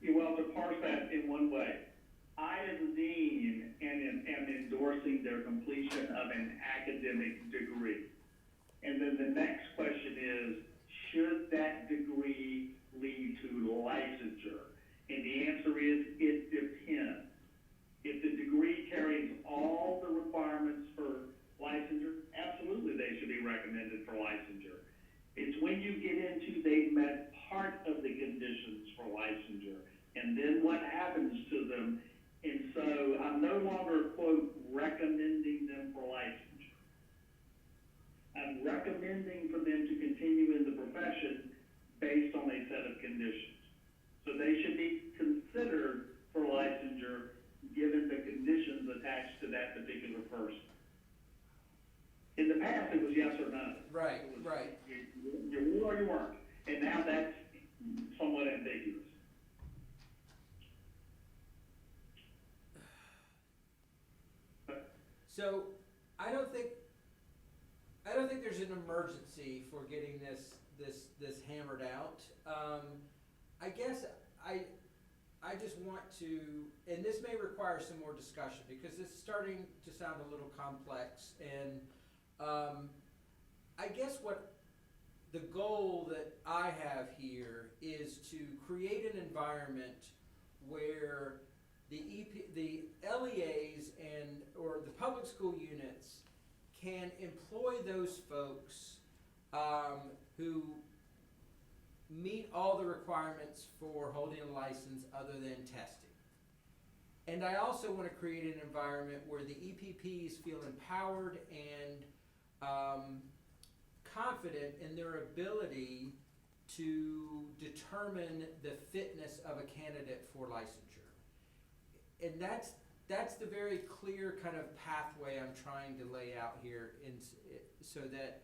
you? Well, to parse that in one way, I, as a dean, am endorsing their completion of an academic degree. And then the next question is, should that degree lead to licensure? And the answer is, it depends. If the degree carries all the requirements for licensure, absolutely they should be recommended for licensure. It's when you get into they've met part of the conditions for licensure, and then what happens to them. And so I'm no longer, quote, recommending them for licensure. I'm recommending for them to continue in the profession based now that's somewhat ambiguous. So, I don't think there's an emergency for getting this hammered out. I guess I just want to, and this may require some more discussion because it's starting to sound a little complex, and I guess what the goal that I have here is to create an environment where the LEAs or the public school units can employ those folks who meet all the requirements for holding a license other than testing. And I also want to create an environment where the EPPs feel empowered and confident in their ability to determine the fitness of a candidate for licensure. And that's the very clear kind of pathway I'm trying to lay out here, so that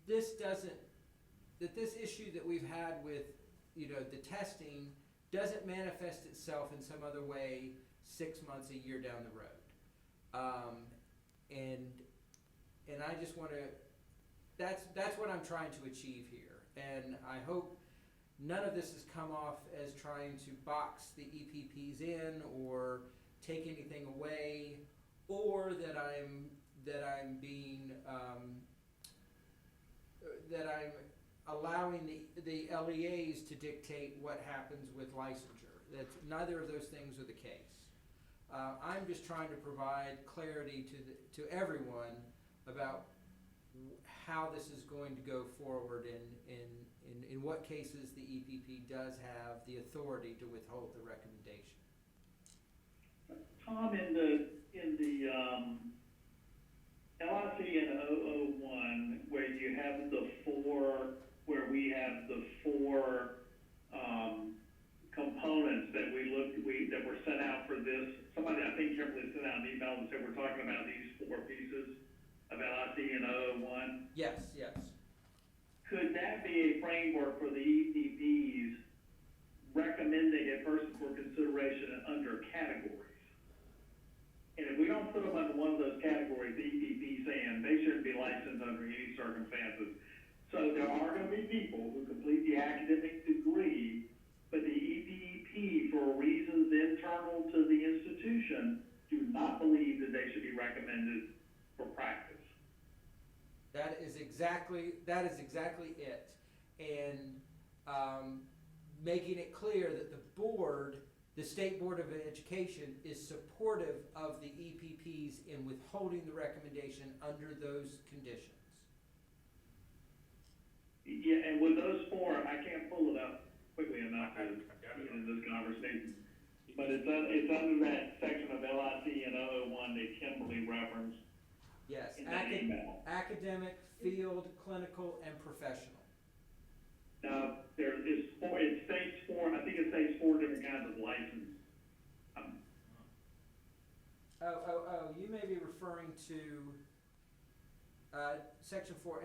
this issue that we've had with, the testing doesn't manifest itself in some other way 6 months, a year down the road. And I just want to, that's what I'm trying to achieve here. And I hope none of this has come off as trying to box the EPPs in or take anything away, or that I'm allowing the LEAs to dictate what happens with licensure. That's, neither of those things are the case. I'm just trying to provide clarity to everyone about how this is going to go forward in what cases the EPP does have the authority to withhold the recommendation. Tom, in the LIC and 001, where you have where we have the four components that that were sent out for this. Somebody, I think, Kimberly sent out an email and said we're talking about these four pieces of LIC and 001. Yes. Could that be a framework for the EPPs recommending a person for consideration under categories? And if we don't put them under one of those categories, the EPP saying they shouldn't be licensed under any circumstances. So there are going to be people who complete the academic degree, but the EPP, for reasons internal to the institution, do not believe that they should be recommended for practice. That is exactly it. And making it clear that the State Board of Education, is supportive of the EPPs in withholding the recommendation under those conditions. Yeah, and with those four, I can't pull it up quickly enough in this conversation. But it's under that section of LIC and 001 that Kimberly referenced. Yes, in that email. academic, field, clinical, and professional. Now, it states four different kinds of license. You may be referring to section 4.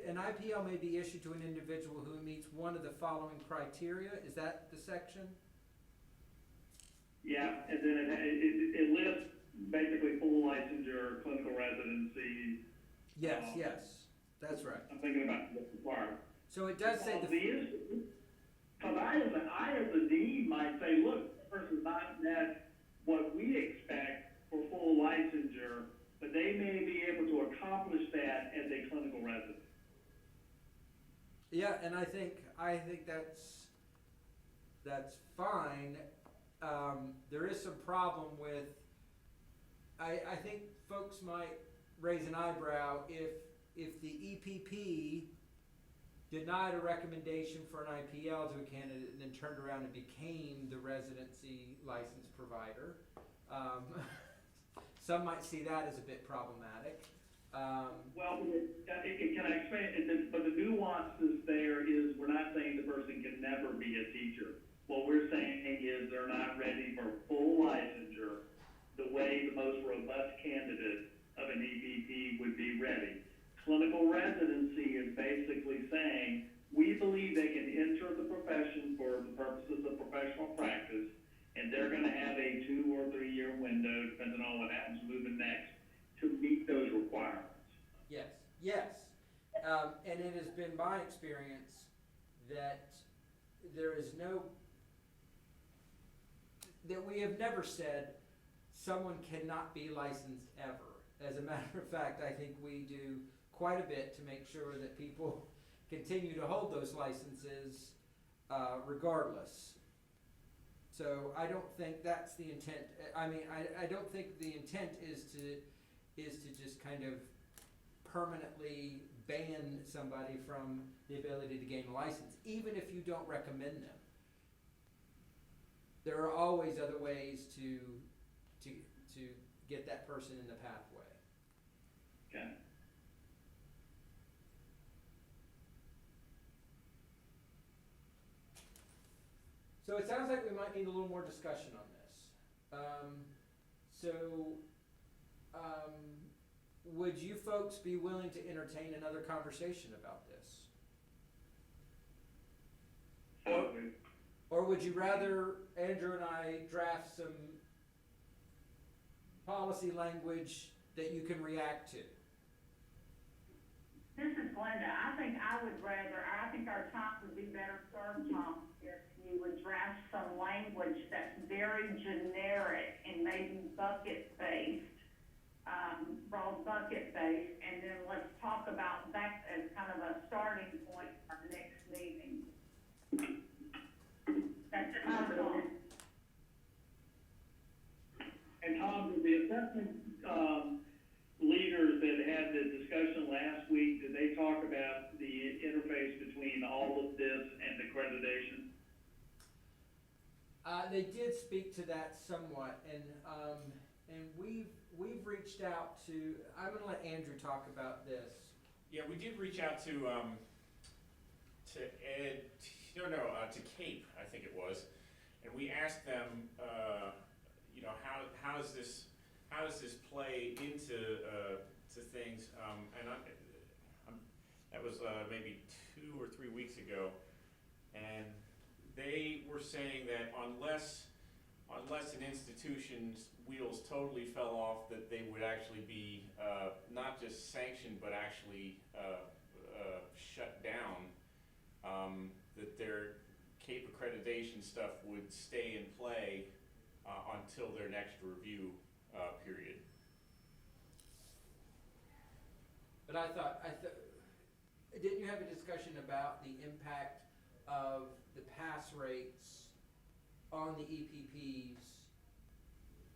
An IPL may be issued to an individual who meets one of the following criteria. Is that the section? Yeah, and then it lists basically full licensure, clinical residency. Yes, that's right. I'm thinking about what's required. So it does say because I as the dean might say, look, this person's not met what we expect for full licensure, but they may be able to accomplish that as a clinical resident. Yeah, and I think that's fine. There is some problem with, I think folks might raise an eyebrow if the EPP denied a recommendation for an IPL to a candidate and then turned around and became the residency license provider. Some might see that as a bit problematic. Well, can I explain? But the nuances there is we're not saying the person can never be a teacher. What we're saying is they're not ready for full licensure the way the most robust candidate of an EPP would be ready. Clinical residency is basically saying we believe they can enter the profession for the purposes of professional practice, and they're gonna have a 2 or 3 year window, depending on what happens moving next, to meet those requirements. Yes, yes. And it has been my experience that there is that we have never said someone cannot be licensed ever. As a matter of fact, I think we do quite a bit to make sure that people continue to hold those licenses regardless. So I don't think that's the intent. I mean, I don't think the intent is to just kind of permanently ban somebody from the ability to gain a license, even if you don't recommend them. There are always other ways to get that person in the pathway. Okay. So it sounds like we might need a little more discussion on this. Would you folks be willing to entertain another conversation about this? Or would you rather Andrew and I draft some policy language that you can react to? This is Glenda. I think our time would be better served, Tom, if you would draft some language that's very generic and maybe bucket-based, broad bucket-based, and then let's talk about that as kind of a starting point for our next meeting. That's my thought. And Tom, the assessment, leaders that had the discussion last week, did they talk about the interface between all of this and accreditation? They did speak to that somewhat, and we've reached out to. I'm going to let Andrew talk about this. Yeah, we did reach out to Ed, to Cape, I think it was, and we asked them, how does this play into to things? That was maybe 2 or 3 weeks ago, and they were saying that unless an institution's wheels totally fell off, that they would actually be not just sanctioned but actually shut down. That their CAPE accreditation stuff would stay in play until their next review period. But I thought, didn't you have a discussion about the impact of the pass rates on the EPPs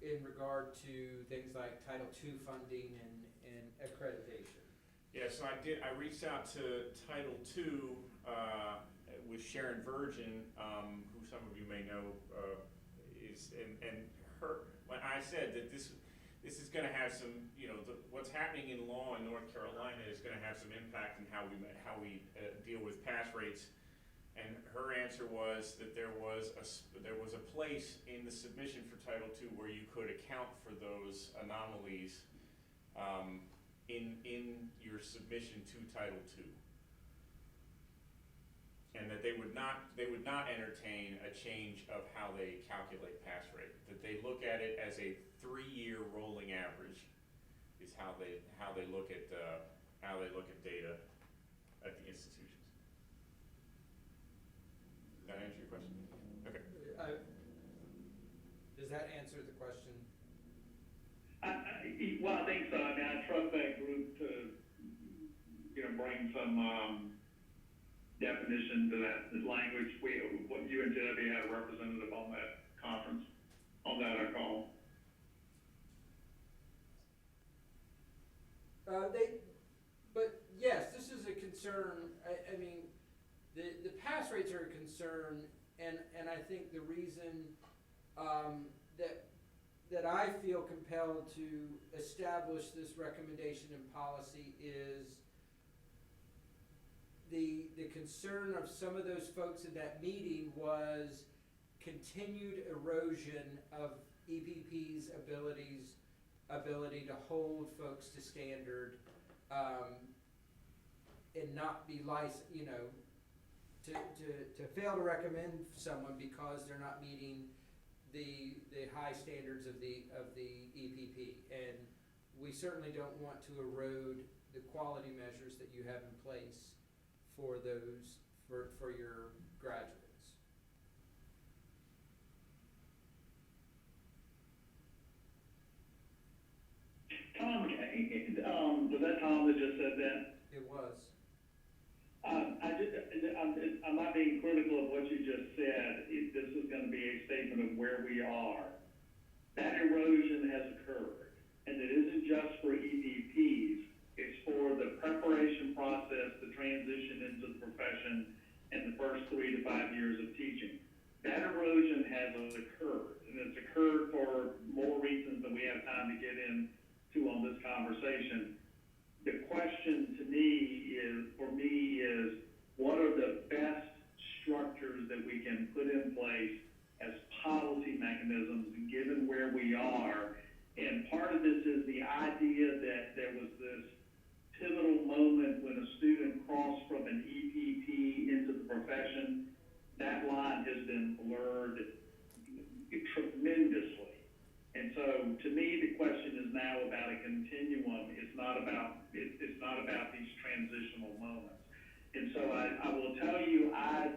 in regard to things like Title II funding and accreditation? Yeah, so I reached out to Title II with Sharon Virgin, who some of you may know, and her. When I said that this is going to have some, what's happening in law in North Carolina is going to have some impact in how we deal with pass rates. And her answer was that there was a place in the submission for Title II where you could account for those anomalies in your submission to Title II, and that they would not entertain a change of how they calculate pass rate. That they look at it as a 3-year rolling average is how they look at data at the institutions. Does that answer your question? Okay. Does that answer the question? Well, I think so. I mean, I trust that group to, bring some definition to that language. You and Debbie had a representative on that conference, on that call. But yes, this is a concern. I mean, the pass rates are a concern, and I think the reason that I feel compelled to establish this recommendation and policy is the concern of some of those folks in that meeting was continued erosion of EPP's ability to hold folks to standard and not be licensed, to fail to recommend someone because they're not meeting the high standards of the EPP. And we certainly don't want to erode the quality measures that you have in place for those, for your graduates. Tom, was that Tom that just said that? It was. I'm not being critical of what you just said. This is gonna be a statement of where we are. That erosion has occurred, and it isn't just for EPPs, it's for the preparation process, the transition into the profession, and the first 3 to 5 years of teaching. That erosion has occurred, and it's occurred for more reasons than we have time to get into on this conversation. The question to me is, what are the best structures that we can put in place as policy mechanisms, given where we are? And part of this is the idea that there was this pivotal moment when a student crossed from an EPP into the profession. That line has been blurred tremendously. And so, to me, the question is now about a continuum. It's not about these transitional moments. And so I will tell you, I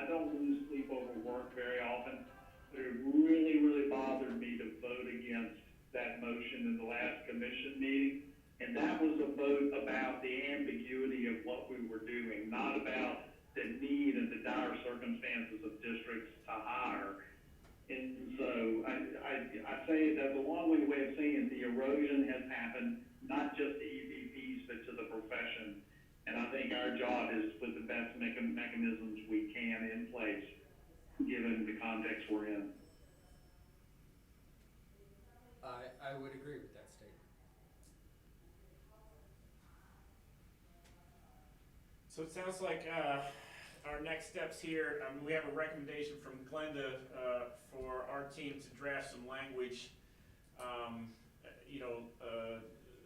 don't lose sleep over work very often, but it really, really bothered me to vote against that motion in the last commission meeting. And that was a vote about the ambiguity of what we were doing, not about the need and the dire circumstances of districts to hire. And so I say that's a long-winded way of saying the erosion has happened, not just to EPPs, but to the profession. And I think our job is to put the best mechanisms we can in place, given the context we're in. I would agree with that statement. So it sounds like our next steps here, we have a recommendation from Glenda for our team to draft some language,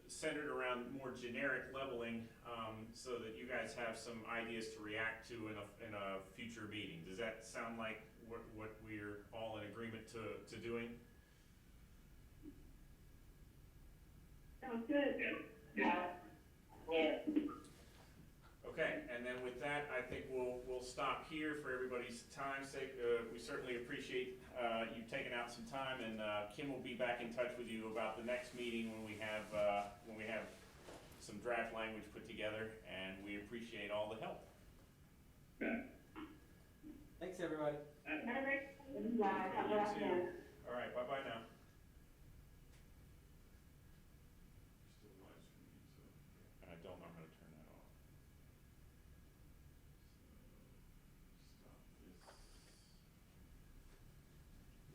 centered around more generic leveling, so that you guys have some ideas to react to in a future meeting. Does that sound like what we're all in agreement to doing? Sounds good. Yeah. Okay, and then with that, I think we'll stop here for everybody's time's sake. We certainly appreciate you taking out some time, and Kim will be back in touch with you about the next meeting when we have some draft language put together, and we appreciate all the help. Okay. Thanks, everybody. Have a great day. Have a good afternoon. All right, bye-bye now. I don't know how to turn that off. Stop this.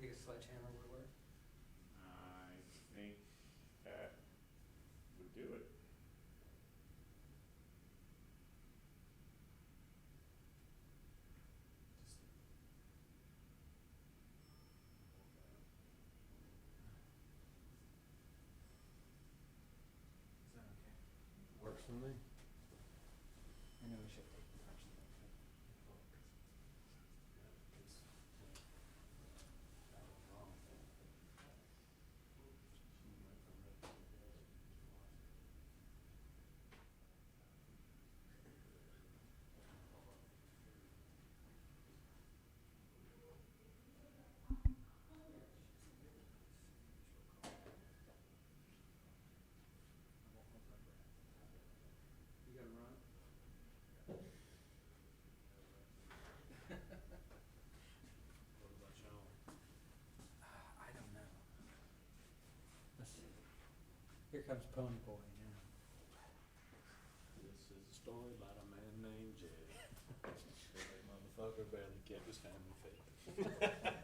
Think a sledgehammer would work? I think that would do it. Is that okay? Works for me. I know we should take the question. You gotta run? What about y'all? I don't know. Let's see. Here comes Pony Boy now. This is a story about a man named Jed. That motherfucker barely kept his family fed.